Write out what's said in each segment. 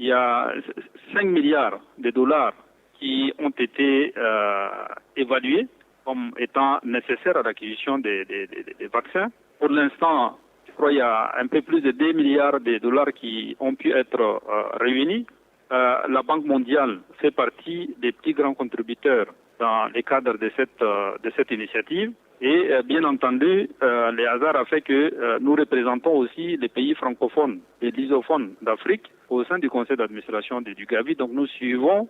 il y a 5 milliards de dollars qui ont été évalués comme étant nécessaires à l'acquisition des vaccins. Pour l'instant, je crois qu'il y a un peu plus de 2 milliards de dollars qui ont pu être réunis. La Banque mondiale fait partie des petits grands contributeurs dans le cadre de cette initiative. Et bien entendu, le hasard a fait que nous représentons aussi les pays francophones et lusophones d'Afrique au sein du conseil d'administration du Gavi. Donc nous suivons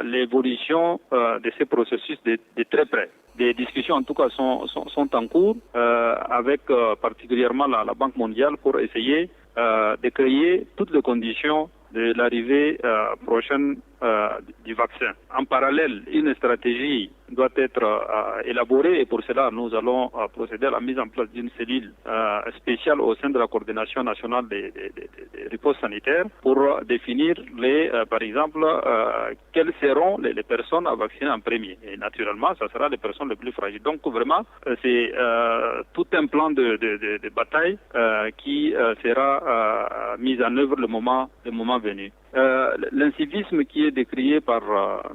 l'évolution de ces processus de très près. Des discussions en tout cas sont en cours avec particulièrement la Banque mondiale pour essayer de créer toutes les conditions de l'arrivée prochaine du vaccin. En parallèle, une stratégie doit être élaborée et pour cela, nous allons procéder à la mise en place d'une cellule spéciale au sein de la coordination nationale des ripostes sanitaires pour définir par exemple, quelles seront les personnes à vacciner en premier. Et naturellement, ça sera les personnes les plus fragiles. Donc vraiment, c'est tout un plan de bataille qui sera mis en œuvre le moment venu. L'incivisme qui est décrié par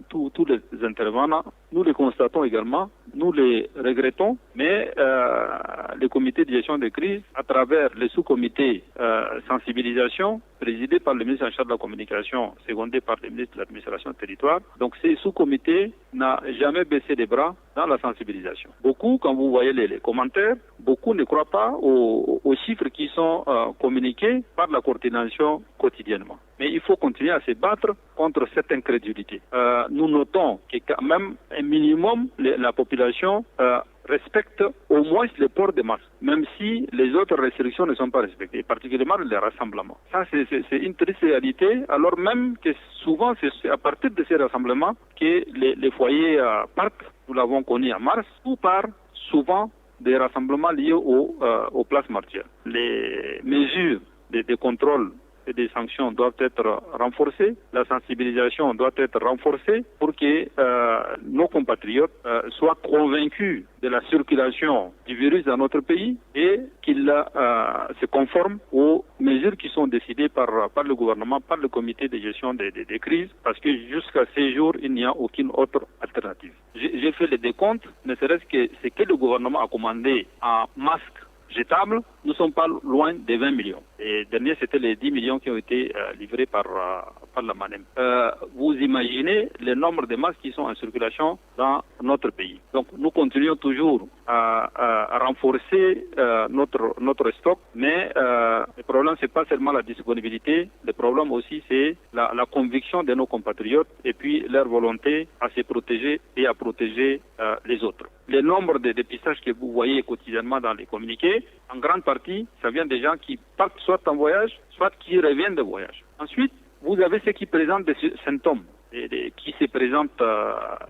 tous les intervenants, nous le constatons également, nous les regrettons, mais le comité de gestion de crise, à travers les sous-comités sensibilisation, présidés par le ministre en charge de la communication, secondé par le ministre de l'administration territoire, donc ces sous-comités n'ont jamais baissé les bras dans la sensibilisation. Beaucoup, quand vous voyez les commentaires, beaucoup ne croient pas aux chiffres qui sont communiqués par la coordination quotidiennement. Mais il faut continuer à se battre contre cette incrédulité. Nous notons que quand même un minimum la population respecte au moins le port des masques, même si les autres restrictions ne sont pas respectées, particulièrement les rassemblements. Ça, c'est une triste réalité, alors même que souvent, c'est à partir de ces rassemblements que les foyers partent, nous l'avons connu en mars, ou par souvent des rassemblements liés aux places martyrs. Les mesures de contrôle et des sanctions doivent être renforcées, la sensibilisation doit être renforcée pour que nos compatriotes soient convaincus de la circulation du virus dans notre pays et qu'ils se conforment aux mesures qui sont décidées par le gouvernement, par le comité de gestion des crises, parce que jusqu'à ces jours, il n'y a aucune autre alternative. J'ai fait le décompte, ne serait-ce que ce que le gouvernement a commandé en masques jetables, nous ne sommes pas loin des 20 millions. Et dernier, c'était les 10 millions qui ont été livrés par la MANEM. Vous imaginez le nombre de masques qui sont en circulation dans notre pays. Donc nous continuons toujours à renforcer notre stock, mais le problème, c'est pas seulement la disponibilité, le problème aussi, c'est la conviction de nos compatriotes et puis leur volonté à se protéger et à protéger les autres. Le nombre de dépistages que vous voyez quotidiennement dans les communiqués, en grande partie, ça vient des gens qui partent soit en voyage, soit qui reviennent de voyage. Ensuite, vous avez ceux qui présentent des symptômes, qui se présentent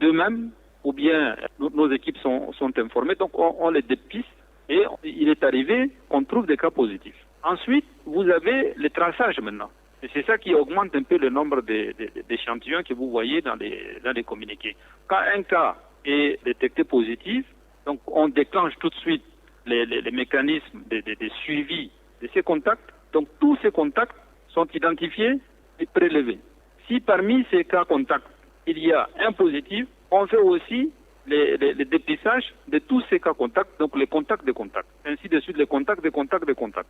d'eux-mêmes, ou bien nos équipes sont informées, donc on les dépiste et il est arrivé qu'on trouve des cas positifs. Ensuite, vous avez le traçage maintenant. Et c'est ça qui augmente un peu le nombre d'échantillons que vous voyez dans les communiqués. Quand un cas est détecté positif, donc on déclenche tout de suite les mécanismes de suivi de ces contacts. Donc tous ces contacts sont identifiés et prélevés. Si parmi ces cas contacts, il y a un positif, on fait aussi les dépistages de tous ces cas contacts, donc les contacts de contacts. Ainsi de suite, les contacts de contacts de contacts.